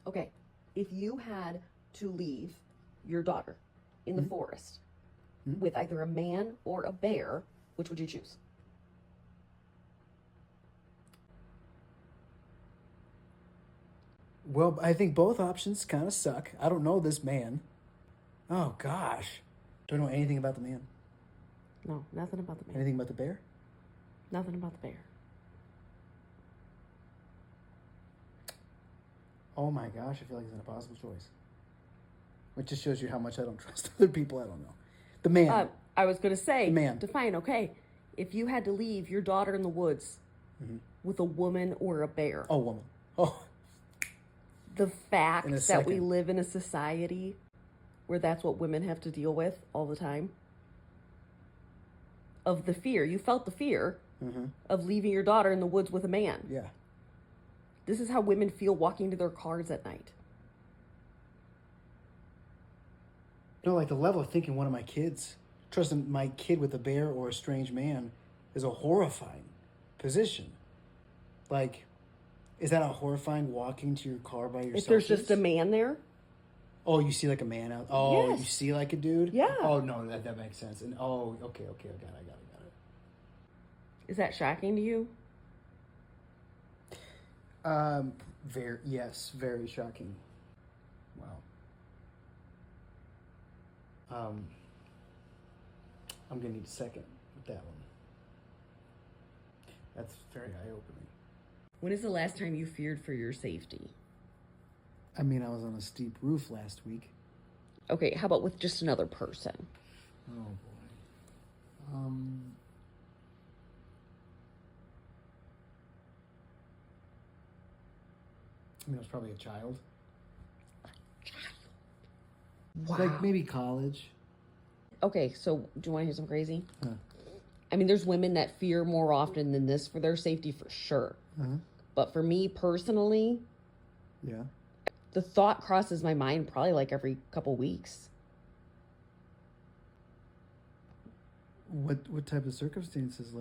Okay, if you had to leave your daughter in the forest with either a man or a bear, which would you choose? Well, I think both options kind of suck. I don't know this man. Oh, gosh. Don't know anything about the man. No, nothing about the man. Anything about the bear? Nothing about the bear. Oh, my gosh. I feel like it's an impossible choice. Which just shows you how much I don't trust other people. I don't know. The man. I was going to say, The man. define, okay, if you had to leave your daughter in the woods with a woman or a bear. Oh, woman. Oh, The fact In a that we second. live in a society where that's what women have to deal with all the time. Of the fear. You felt the fear of leaving your daughter in the woods with a man. yeah. This is how women feel walking to their cars at night. No, like the level of thinking one of my kids, trusting my kid with a bear or a strange man is a horrifying position. Like, is that not horrifying walking to your car by yourself? If there's just a man there, Oh, you see like a man out. Oh, Yes. you see like a dude? Yeah. Oh, no, that makes sense. And okay, I got it. is that shocking to you? Very shocking. Wow. I'm gonna need a second with that one. That's very eye-opening. When is the last time you feared for your safety? I mean, I was on a steep roof last week. Okay, how about with just another person? Oh boy. I mean, it was probably a child. Wow. Like maybe college. Okay, so do you want to hear some crazy? Huh. I mean, there's women that fear more often than this for their safety for sure. But for me personally, Yeah. the thought crosses my mind probably like every couple weeks. What type of circumstances?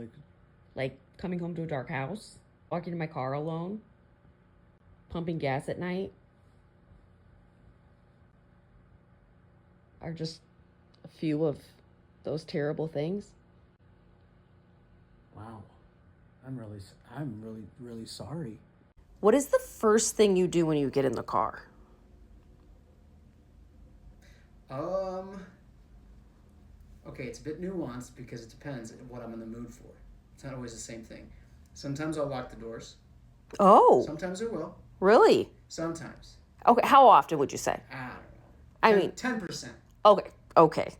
Like coming home to a dark house, walking in my car alone, pumping gas at night are just a few of those terrible things. Wow. I'm really sorry. What is the first thing you do when you get in the car? Okay, it's a bit nuanced because it depends on what I'm in the mood for. It's not always the same thing. Sometimes I'll lock the doors. Oh, Sometimes I will. really? Sometimes. Okay, how often would you say? I don't know. I mean, 10%. okay.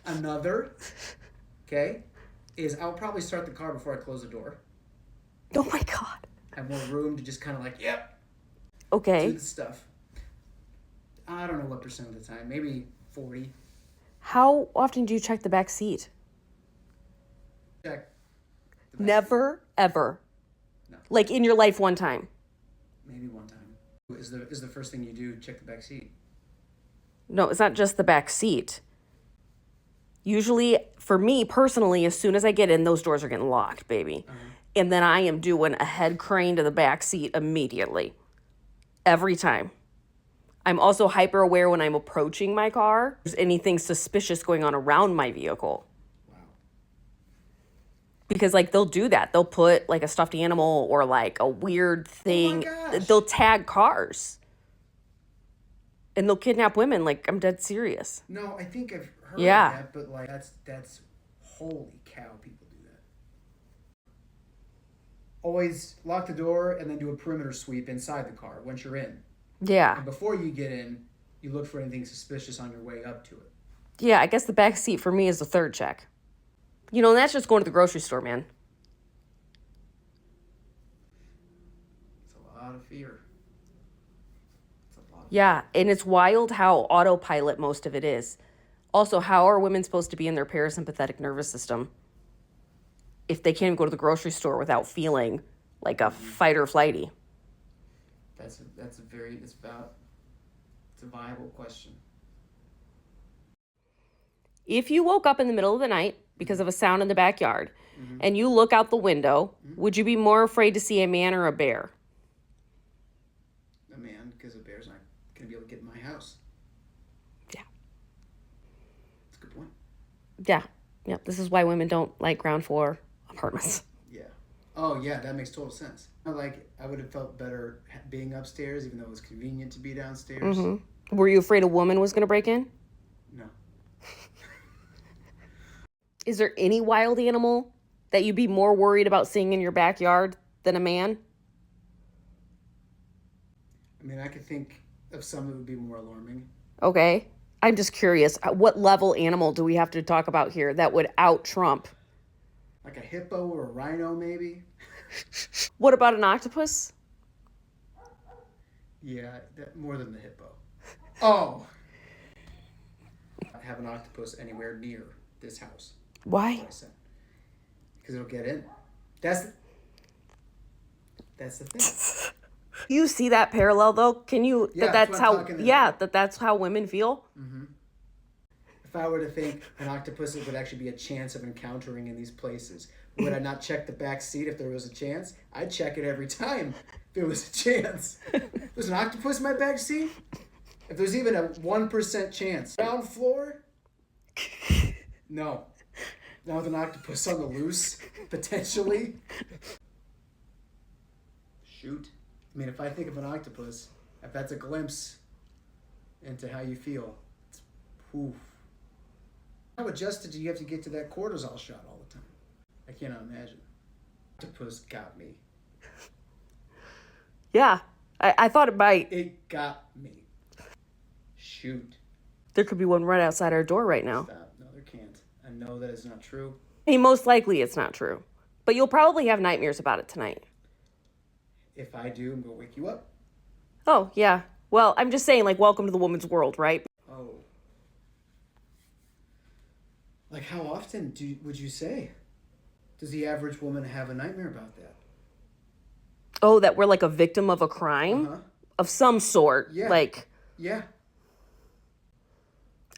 Another, okay, is I'll probably start the car before I close the door. Oh my God. Have more room to just kind of do Okay. the stuff. I don't know what percent of the time. Maybe 40. How often do you check the back seat? Check. the back Never, ever. No. Like in your life one time. seat. Maybe one time. Is the first thing you do check the back seat? No, it's not just the back seat. Usually, for me personally, as soon as I get in, those doors are getting locked, baby. And then I am doing a head crane to the back seat immediately. Every time. I'm also hyper aware when I'm approaching my car. If there's anything suspicious going on around my vehicle. Wow. Because they'll do that. They'll put a stuffed animal or a weird thing. gosh. They'll tag cars. And they'll kidnap women. I'm dead serious. No, I think I've heard Yeah. of that, but that's holy cow, people do that. Always lock the door and then do a perimeter sweep inside the car once you're in. Yeah. And before you get in, you look for anything suspicious on your way up to it. Yeah, I guess the back seat for me is the third check. And that's just going to the grocery store, man. It's a lot of fear. It's a lot of Yeah, and it's wild how autopilot most of it is. Also, how are women supposed to be in their parasympathetic nervous system if they can't even go to the grocery store without feeling like a fight or flighty? It's a viable question. If you woke up in the middle of the night because of a sound in the backyard and you look out the window, would you be more afraid to see a man or a bear? A man, because a bear's not going to be able to get in my house. Yeah. That's a good point. Yeah. Yep. This is why women don't like ground floor apartments. Yeah. Oh, yeah, that makes total sense. I would have felt better being upstairs, even though it was convenient to be downstairs. Mm-hmm. Were you afraid a woman was going to break in? No. Is there any wild animal that you'd be more worried about seeing in your backyard than a man? I mean, I could think of some that would be more alarming. Okay. I'm just curious. What level animal do we have to talk about here that would out-Trump? Like a hippo or a rhino, maybe? What about an octopus? Yeah, more than the hippo. Oh! I have an octopus anywhere near this house. Why? That's what I said. Because it'll get in. That's the thing. You see that parallel though? Can you Yeah, that's that's what I'm how talking yeah, about. that's how women feel? If I were to think an octopus would actually be a chance of encountering in these places, would I not check the back seat if there was a chance? I'd check it every time if there was a chance. There's an octopus in my back seat? If there's even a 1% chance. Ground floor? No. Not with an octopus on the loose, potentially. Shoot. I mean, if I think of an octopus, if that's a glimpse into how you feel, it's poof. How adjusted do you have to get to that cortisol shot all the time? I cannot imagine. Octopus got me. Yeah. I thought it might. It got me. Shoot. There could be one right outside our door right now. Stop. No, there can't. I know that is not true. Hey, most likely it's not true. But you'll probably have nightmares about it tonight. If I do, I'm going to wake you up. Oh, yeah. Well, I'm just saying, like, welcome to the woman's world, right? Oh. Like, how often would you say? Does the average woman have a nightmare about that? Oh, that we're like a victim of a crime Uh-huh. of some sort. Yeah. Like, Yeah.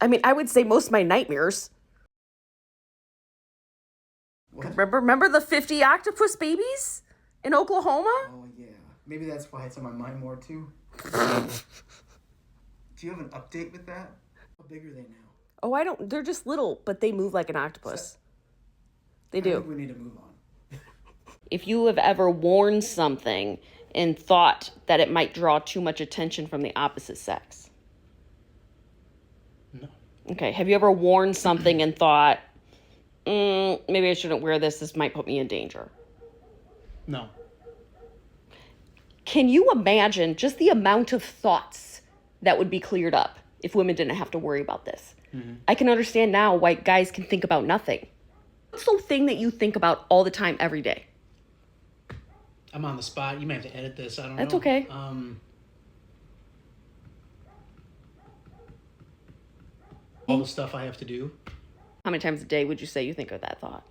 I mean, I would say most of my nightmares. What? Remember the 50 octopus babies in Oklahoma? Oh, yeah. Maybe that's why it's on my mind more, too. Do you have an update with that? How big are they now? Oh, I don't. They're just little, but they move like an octopus. They I do. think we need to move on. If you have ever worn something and thought that it might draw too much attention from the opposite sex. No. Okay. Have you ever worn something and thought, maybe I shouldn't wear this. This might put me in danger? No. Can you imagine just the amount of thoughts that would be cleared up if women didn't have to worry about this? Mm-hmm. I can understand now why guys can think about nothing. What's the thing that you think about all the time, every day? I'm on the spot. You might have to edit this. I don't know. That's okay. All the stuff I have to do. How many times a day would you say you think of that thought?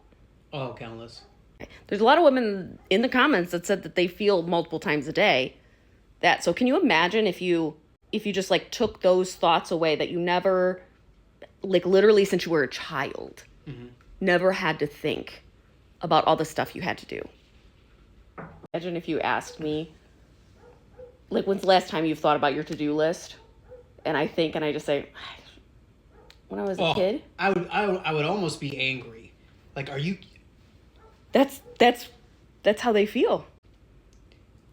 Oh, countless. There's a lot of women in the comments that said that they feel multiple times a day. So can you imagine if you just like took those thoughts away, that you never, like literally since you were a child, never had to think about all the stuff you had to do? Imagine if you asked me, like, when's the last time you've thought about your to-do list? And I just say, when I was a kid. I would almost be angry. Like, are you? That's how they feel.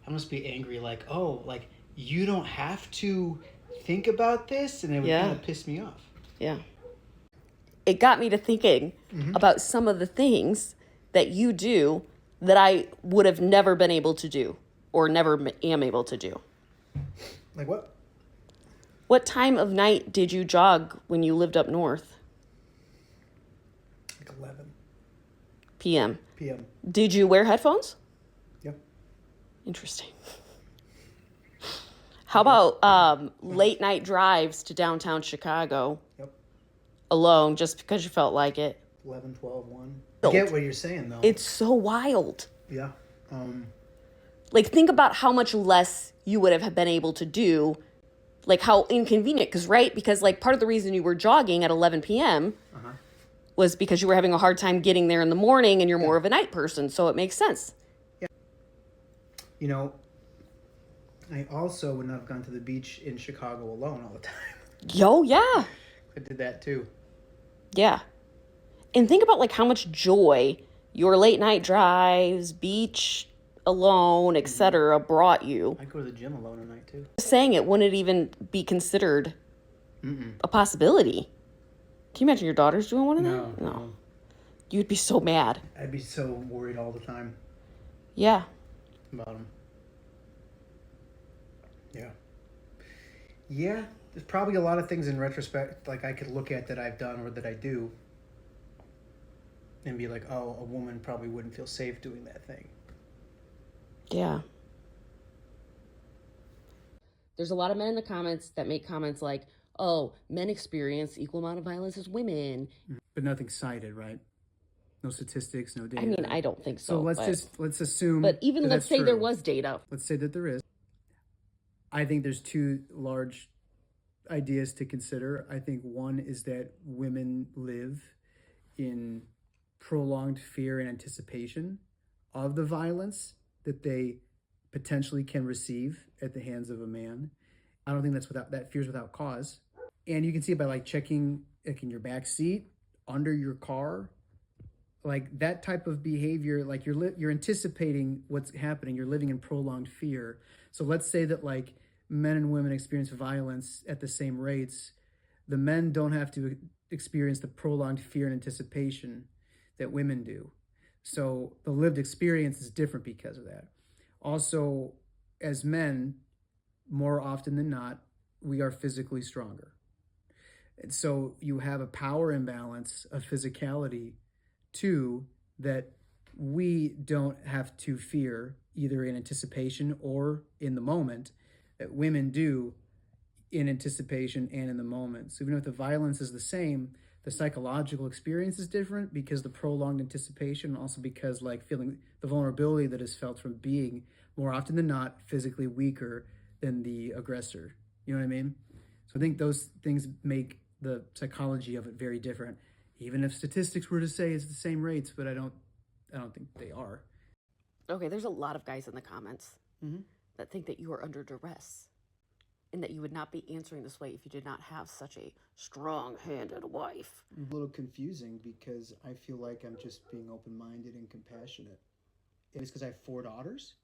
I must be angry. Like, oh, like you don't have to think about this, and it would kind of piss me off. Yeah. It got me to thinking about some of the things that you do that I would have never been able to do or never am able to do. Like what? What time of night did you jog when you lived up north? Like 11 p.m. p.m. Did you wear headphones? Yep. Interesting. How about late night drives to downtown Chicago? Yep. Alone just because you felt like it? 11, 12, 1. I get what you're saying, though. It's so wild. Yeah. Like, think about how much less you would have been able to do. Like, how inconvenient. Because, like, part of the reason you were jogging at 11 p.m. Was because you were having a hard time getting there in the morning and you're more of a night person. So it makes sense. Yeah. You know, I also would not have gone to the beach in Chicago alone all the time. Yo, yeah. I did that too. Yeah. And think about like how much joy your late night drives, beach alone, etc. brought you. I go to the gym alone at night too. Saying it wouldn't even be considered a possibility. Can you imagine your daughter's doing one of that? No. You'd be so mad. I'd be so worried all the time Yeah. about them. Yeah. Yeah, there's probably a lot of things in retrospect like I could look at that I've done or that I do and be like, oh, a woman probably wouldn't feel safe doing that thing. Yeah. There's a lot of men in the comments that make comments like, oh, men experience equal amount of violence as women. But nothing cited, right? No statistics, no data. I mean, I don't think so. So let's assume. But even that let's that's say there true. was data. Let's say that there is. I think there's two large ideas to consider. I think one is that women live in prolonged fear and anticipation of the violence that they potentially can receive at the hands of a man. I don't think that fear's without cause. And you can see it by like checking like in your back seat, under your car, like that type of behavior, like you're anticipating what's happening. You're living in prolonged fear. So let's say that like men and women experience violence at the same rates. The men don't have to experience the prolonged fear and anticipation that women do. So the lived experience is different because of that. Also, as men, more often than not, we are physically stronger. And so you have a power imbalance of physicality too that we don't have to fear either in anticipation or in the moment that women do in anticipation and in the moment. So even if the violence is the same, the psychological experience is different because the prolonged anticipation, also because like feeling the vulnerability that is felt from being more often than not physically weaker than the aggressor. You know what I mean? So I think those things make the psychology of it very different. Even if statistics were to say it's the same rates, but I don't think they are. Okay, there's a lot of guys in the comments that think that you are under duress and that you would not be answering this way if you did not have such a strong-handed wife. A little confusing because I feel like I'm just being open-minded and compassionate. It's because I have 4 daughters,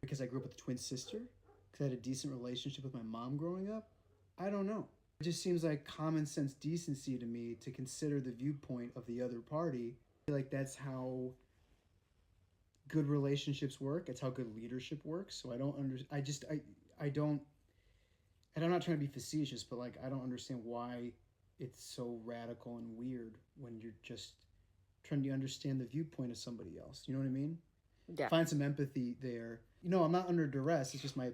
because I grew up with a twin sister, because I had a decent relationship with my mom growing up. I don't know. It just seems like common sense decency to me to consider the viewpoint of the other party. I feel like that's how good relationships work. It's how good leadership works. So I don't and I'm not trying to be facetious, but like I don't understand why it's so radical and weird when you're just trying to understand the viewpoint of somebody else. You know what I mean? Yeah. Find some empathy there. I'm not under duress. It's just my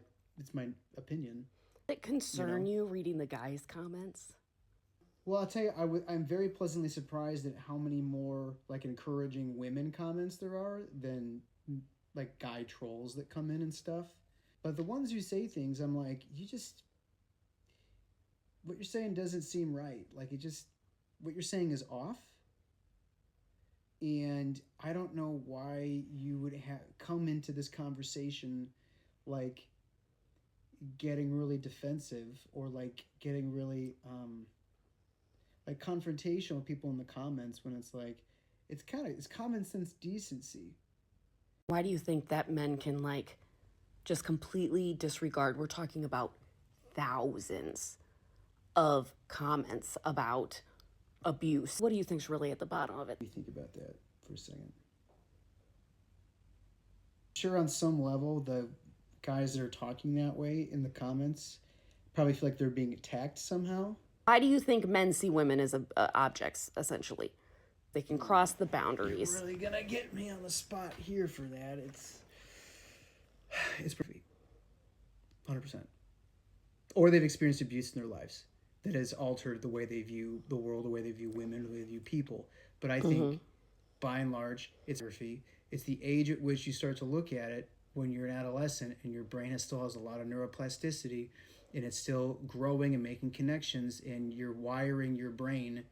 opinion. Does it concern you reading the guys' comments? Well, I'll tell you, I'm very pleasantly surprised at how many more like encouraging women comments there are than like guy trolls that come in and stuff. But the ones who say things, I'm like, what you're saying doesn't seem right. Like what you're saying is off. And I don't know why you would come into this conversation like getting really defensive or like getting really like confrontational with people in the comments when it's like it's common sense decency. Why do you think that men can like just completely disregard? We're talking about thousands of comments about abuse. What do you think's really at the bottom of it? What do you think about that for a second? Sure, on some level, the guys that are talking that way in the comments probably feel like they're being attacked somehow. Why do you think men see women as objects, essentially? They can cross the boundaries. You're really gonna get me on the spot here for that. It's pretty 100%. Or they've experienced abuse in their lives that has altered the way they view the world, the way they view women, the way they view people. But I think, by and large, it's the age at which you start to look at it when you're an adolescent and your brain still has a lot of neuroplasticity and it's still growing and making connections, and you're wiring your brain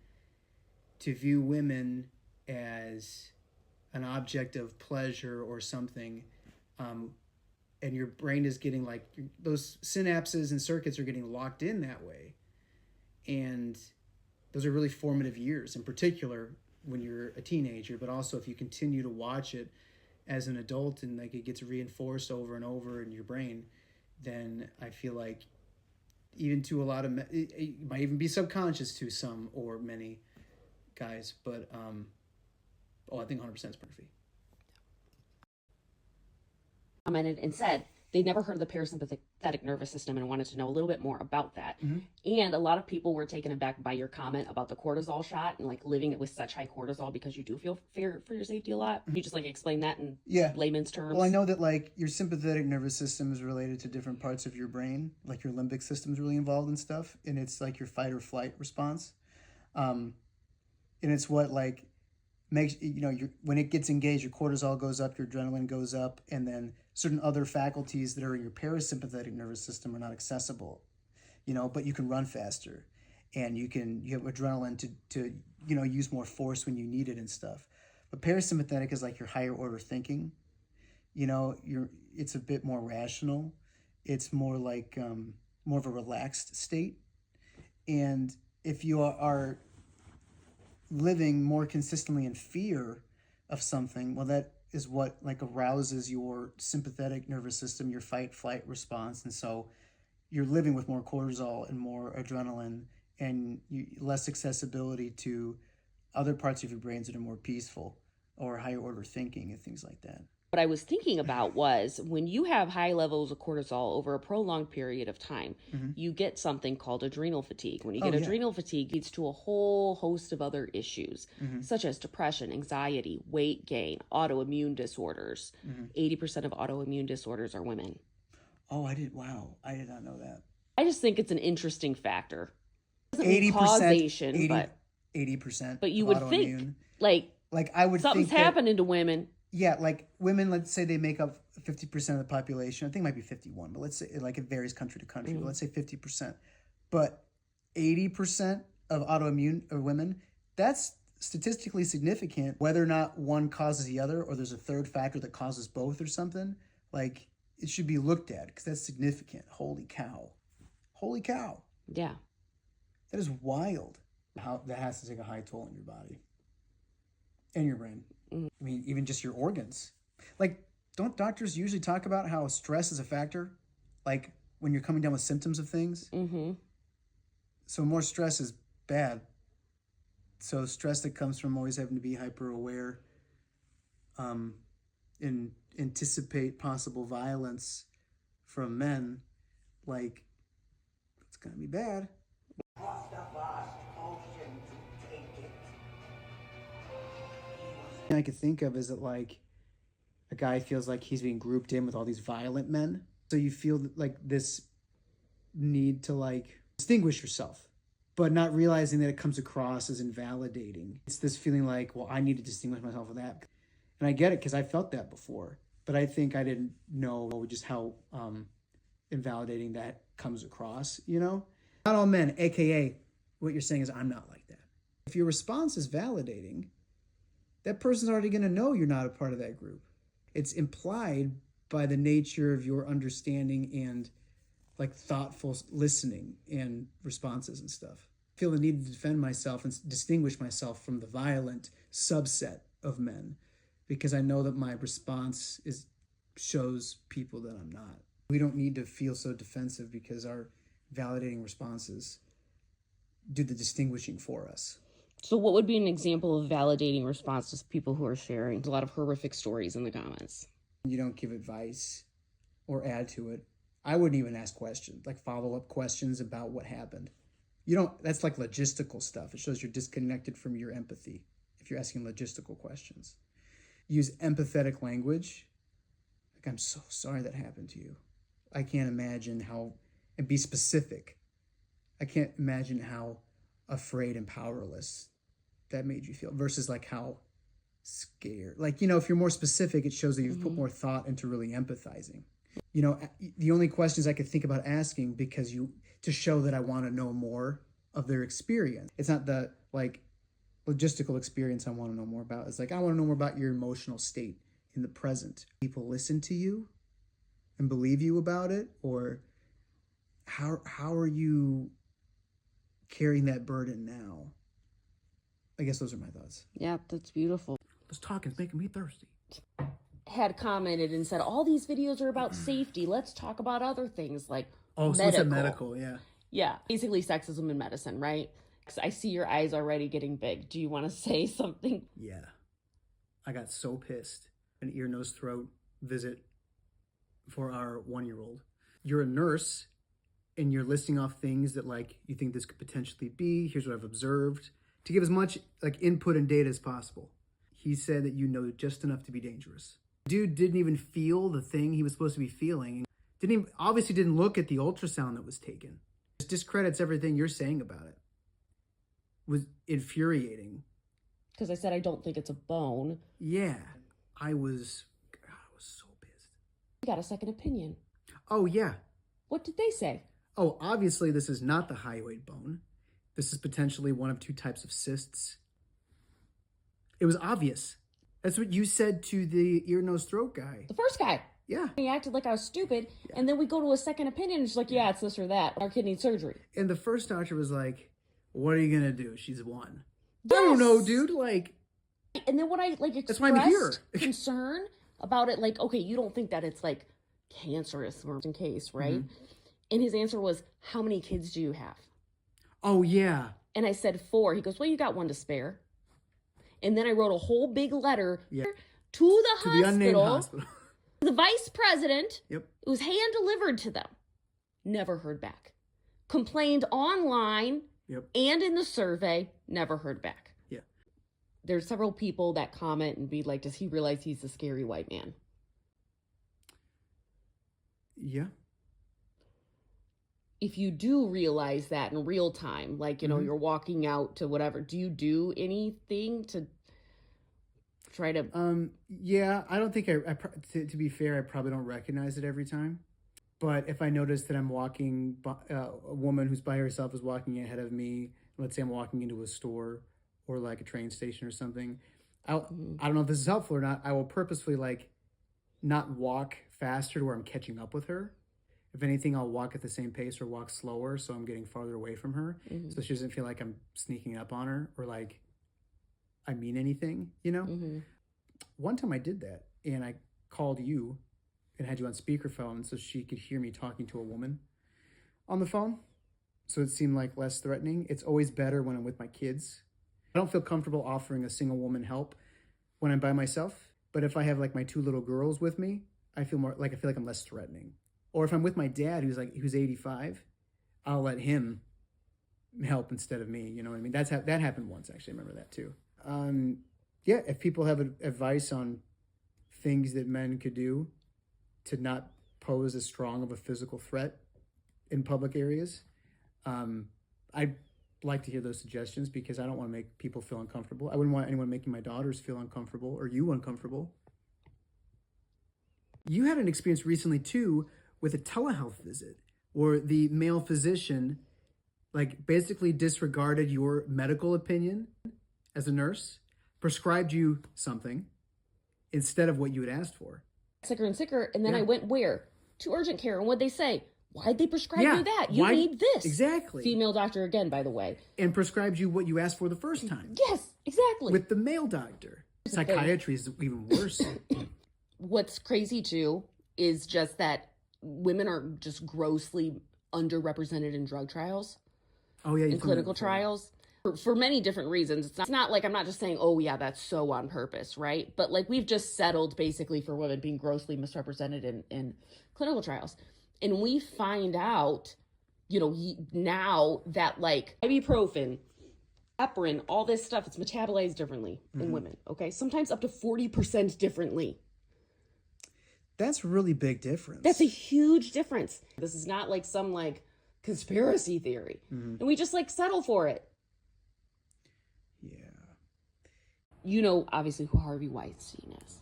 to view women as an object of pleasure or something and your brain is getting like those synapses and circuits are getting locked in that way. And those are really formative years, in particular when you're a teenager, but also if you continue to watch it as an adult and like it gets reinforced over and over in your brain, then I feel like even to a lot of it might even be subconscious to some or many guys, but I think 100% is pornography. Commented and said they'd never heard of the parasympathetic nervous system and wanted to know a little bit more about that. And a lot of people were taken aback by your comment about the cortisol shot and like living it with such high cortisol because you do feel fear for your safety a lot. Can you just like explain that in layman's terms? Well, I know that like your sympathetic nervous system is related to different parts of your brain, like your limbic system is really involved in stuff, and it's like your fight or flight response, and it's what like makes when it gets engaged, your cortisol goes up, your adrenaline goes up, and then certain other faculties that are in your parasympathetic nervous system are not accessible, but you can run faster, and you have adrenaline to use more force when you need it and stuff. But parasympathetic is like your higher order thinking. It's a bit more rational. It's more like more of a relaxed state, and if you are living more consistently in fear of something, well, that is what like arouses your sympathetic nervous system, your fight flight response, and so you're living with more cortisol and more adrenaline and less accessibility to other parts of your brains that are more peaceful or higher order thinking and things like that. What I was thinking about was when you have high levels of cortisol over a prolonged period of time, you get something called adrenal fatigue. When you get adrenal fatigue, it leads to a whole host of other issues, such as depression, anxiety, weight gain, autoimmune disorders. 80% of autoimmune disorders are women. Oh, I did not know that. I just think it's an interesting factor. 80%, causation, 80%. But you would think, like I would something's think that, happening to women. Yeah, like women, let's say they make up 50% of the population. I think it might be 51, but let's say like it varies country to country. But let's say 50%. But 80% of autoimmune or women, that's statistically significant. Whether or not one causes the other or there's a third factor that causes both or something, like it should be looked at because that's significant. Holy cow. Holy cow. Yeah. That is wild how that has to take a high toll on your body and your brain. I mean, even just your organs. Like, don't doctors usually talk about how stress is a factor? Like, when you're coming down with symptoms of things? So more stress is bad. So stress that comes from always having to be hyper aware, and anticipate possible violence from men, like, it's going to be bad. I could think of is that like a guy feels like he's being grouped in with all these violent men. So you feel like this need to like distinguish yourself, but not realizing that it comes across as invalidating. It's this feeling like, well, I need to distinguish myself with that. And I get it because I felt that before, but I think I didn't know just how invalidating that comes across, Not all men, AKA what you're saying is I'm not like that. If your response is validating, that person's already going to know you're not a part of that group. It's implied by the nature of your understanding and like thoughtful listening and responses and stuff. I feel the need to defend myself and distinguish myself from the violent subset of men because I know that my response shows people that I'm not. We don't need to feel so defensive because our validating responses do the distinguishing for us. So what would be an example of validating response to people who are sharing a lot of horrific stories in the comments? You don't give advice or add to it. I wouldn't even ask questions, like follow-up questions about what happened. That's like logistical stuff. It shows you're disconnected from your empathy if you're asking logistical questions. Use empathetic language. Like, I'm so sorry that happened to you. I can't imagine and be specific. I can't imagine how afraid and powerless that made you feel versus like how scared. Like, if you're more specific, it shows that you've put more thought into really empathizing. The only questions I could think about asking to show that I want to know more of their experience. It's not the like logistical experience I want to know more about. It's like, I want to know more about your emotional state in the present. People listen to you and believe you about it, or how are you carrying that burden now? I guess those are my thoughts. Yeah, that's beautiful. This talking's making me thirsty. Had commented and said, all these videos are about safety. Let's talk about other things like Oh, so it's a medical, yeah. Yeah, basically sexism in medicine, right? 'Cause I see your eyes already getting big. Do you want to say something? Yeah. I got so pissed. An ear, nose, throat visit for our 1-year-old. You're a nurse and you're listing off things that like you think this could potentially be. Here's what I've observed. To give as much like input and data as possible. He said that you know just enough to be dangerous. Dude didn't even feel the thing he was supposed to be feeling. Obviously didn't look at the ultrasound that was taken. Just discredits everything you're saying about it. Was infuriating. Because I said I don't think it's a bone. Yeah. I was so pissed. You got a second opinion. Oh, yeah. What did they say? Oh, obviously this is not the hyoid bone. This is potentially one of 2 types of cysts. It was obvious. That's what you said to the ear, nose, throat guy. The first guy. Yeah. He acted like I was stupid. Yeah. And then we go to a second opinion and she's like, yeah, it's this or that. Our kid needs surgery. And the first doctor was like, what are you going to do? She's 1. Yes. I don't know, dude. Like. And then when I like that's why I'm here. concern about it, like, okay, you don't think that it's like cancerous or in case, right? Mm-hmm. And his answer was, how many kids do you have? Oh, yeah. And I said 4. He goes, well, you got 1 to spare. And then I wrote a whole big letter to the hospital. The unnamed hospital. The vice president. Yep. It was hand delivered to them. Never heard back. Complained online and in the survey. Never heard back. Yeah. There's several people that comment and be like, does he realize he's a scary white man? Yeah. If you do realize that in real time, like, you know, you're walking out to whatever, do you do anything to try to... Yeah, I don't think to be fair, I probably don't recognize it every time. But if I notice that I'm walking, a woman who's by herself is walking ahead of me, let's say I'm walking into a store or like a train station or something, I don't know if this is helpful or not, I will purposefully like not walk faster to where I'm catching up with her. If anything, I'll walk at the same pace or walk slower so I'm getting farther away from her. Mm-hmm. So she doesn't feel like I'm sneaking up on her or like I mean anything, you know? Mm-hmm. One time I did that and I called you and had you on speakerphone so she could hear me talking to a woman on the phone. So it seemed like less threatening. It's always better when I'm with my kids. I don't feel comfortable offering a single woman help when I'm by myself. But if I have like my 2 little girls with me, I feel like I'm less threatening. Or if I'm with my dad, who's 85, I'll let him help instead of me. You know what I mean? That happened once, actually. I remember that too. Yeah, if people have advice on things that men could do to not pose as strong of a physical threat in public areas, I'd like to hear those suggestions because I don't want to make people feel uncomfortable. I wouldn't want anyone making my daughters feel uncomfortable or you uncomfortable. You had an experience recently too with a telehealth visit where the male physician like basically disregarded your medical opinion as a nurse, prescribed you something instead of what you had asked for. Sicker and sicker. And then I went where? To urgent care. And what'd they say? Why'd they prescribe you that? You need this. Exactly. Female doctor again, by the way. And prescribed you what you asked for the first time. Yes, exactly. With the male doctor. Psychiatry is even worse. What's crazy too is just that women are just grossly underrepresented in drug trials. Oh yeah, in clinical trials for many different reasons. It's not like I'm not just saying, oh yeah, that's so on purpose, right? But like we've just settled basically for women being grossly misrepresented in clinical trials, and we find out, you know, now that like ibuprofen, heparin, all this stuff, it's metabolized differently in women. Okay, sometimes up to 40% differently. That's a really big difference. That's a huge difference. This is not like some like conspiracy theory. And we just like settle for it. Yeah. You know, obviously who Harvey Weinstein is.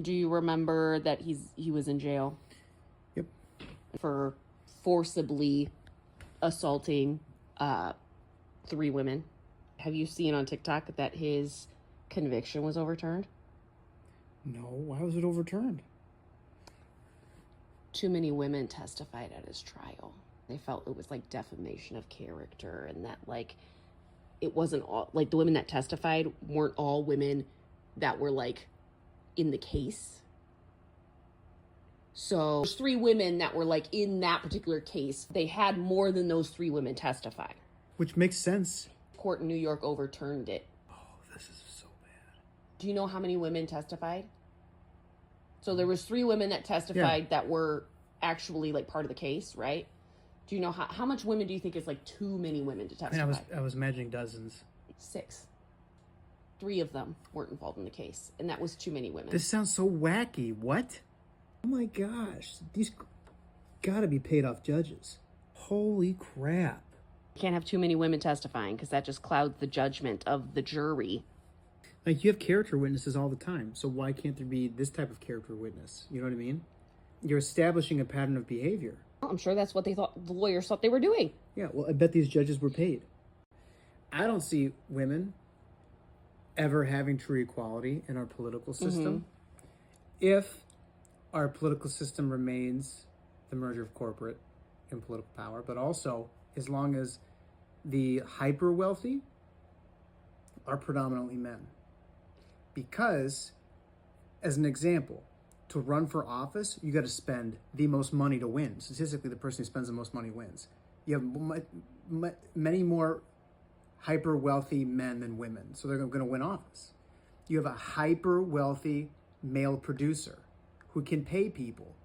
Do you remember that he was in jail? Yep. For forcibly assaulting 3 women. Have you seen on TikTok that his conviction was overturned? No, why was it overturned? too many women testified at his trial. They felt it was like defamation of character, and that like it wasn't all like the women that testified weren't all women that were like in the case. So there's 3 women that were like in that particular case. They had more than those 3 women testify. Which makes sense. Court in New York overturned it. Oh, this is so bad. Do you know how many women testified? So there was 3 women that testified that were actually like part of the case, right? Do you know how much women do you think is like too many women to testify? I mean, I was imagining dozens. 6. 3 of them weren't involved in the case, and that was too many women. This sounds so wacky. What? Oh my gosh. These gotta be paid off judges. Holy crap. You can't have too many women testifying because that just clouds the judgment of the jury. Like, you have character witnesses all the time, so why can't there be this type of character witness? You know what I mean? You're establishing a pattern of behavior. Well, I'm sure that's what they thought, the lawyers thought they were doing. Yeah, well, I bet these judges were paid. I don't see women ever having true equality in our political system. If our political system remains the merger of corporate and political power, but also as long as the hyper wealthy are predominantly men. Because, as an example, to run for office, you got to spend the most money to win. Statistically, the person who spends the most money wins. You have many more hyper wealthy men than women, so they're going to win office. You have a hyper wealthy male producer who can pay people.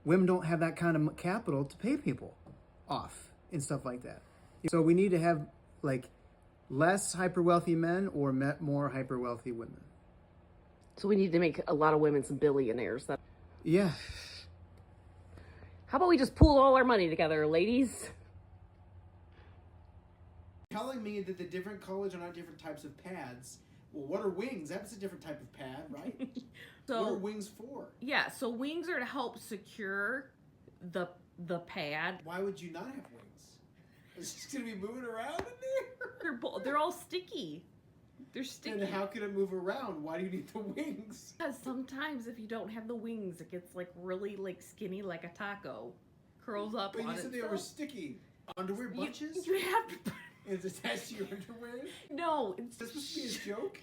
Women don't have that kind of capital to pay people off and stuff like that. So we need to have like less hyper wealthy men or more hyper wealthy women. So we need to make a lot of women some billionaires. Yeah. How about we just pool all our money together, ladies? Telling me that the different colors are not different types of pads. Well, what are wings? That's a different type of pad, right? So what are wings for? Yeah, so wings are to help secure the pad. Why would you not have wings? It's just gonna be moving around in there. They're all sticky. They're sticky. And how can it move around? Why do you need the wings? Because sometimes if you don't have the wings, it gets like really like skinny, like a taco, curls up. But on you said they itself. were sticky. Underwear bunches? You have to. It's attached to your underwear? No, it's Is this supposed to be a joke?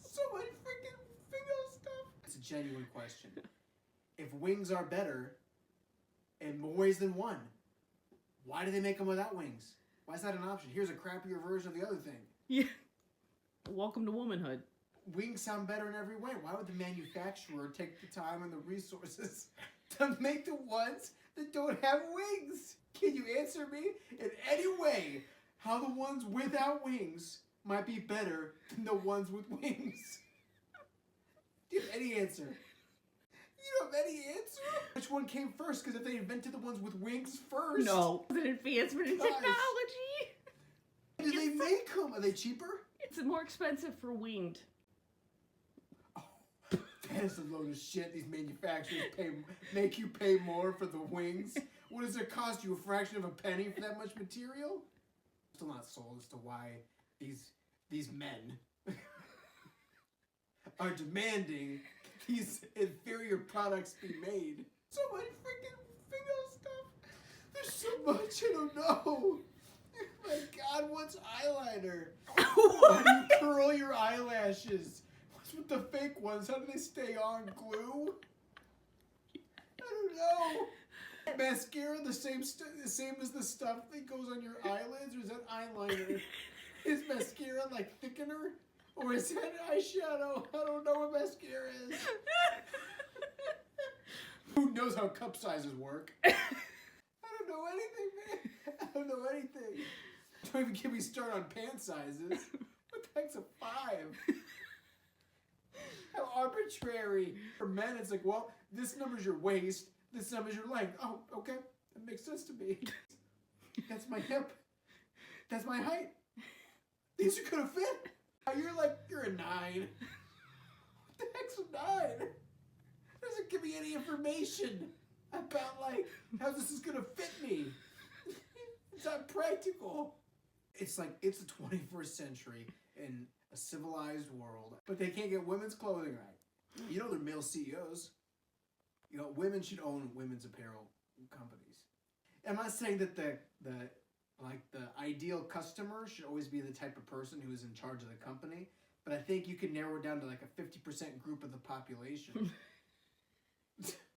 So much freaking female stuff. It's a genuine question. If wings are better in more ways than one, why do they make them without wings? Why is that an option? Here's a crappier version of the other thing. Yeah. Welcome to womanhood. Wings sound better in every way. Why would the manufacturer take the time and the resources to make the ones that don't have wings? Can you answer me in any way how the ones without wings might be better than the ones with wings? Do you have any answer? You don't have any answer? Which one came first? Because if they invented the ones with wings first... No. It's an advancement in Gosh. technology. Did they make them? Are they cheaper? It's more expensive for winged. That is a load of shit. These manufacturers make you pay more for the wings. What does it cost you? A fraction of a penny for that much material? Still not sold as to why these men are demanding these inferior products be made. So much freaking female stuff. There's so much I don't know. My God, what's eyeliner? Why do you curl your eyelashes? What's with the fake ones? How do they stay on? Glue? I don't know. Mascara the same as the stuff that goes on your eyelids, or is that eyeliner? Is mascara like thickener, or is that eyeshadow? I don't know what mascara is. Who knows how cup sizes work? I don't know anything, man. I don't know anything. Don't even get me started on pant sizes. What the heck's a 5? How arbitrary. For men, it's like, well, this number's your waist, this number's your length. Oh, okay. That makes sense to me. That's my hip. That's my height. These are gonna fit. You're a 9. What the heck's a 9? Doesn't give me any information about how this is gonna fit me. It's not practical. It's like it's the 21st century in a civilized world, but they can't get women's clothing right. You know they're male CEOs. women should own women's apparel companies. I'm not saying that the ideal customer should always be the type of person who is in charge of the company, but I think you can narrow it down to like a 50% group of the population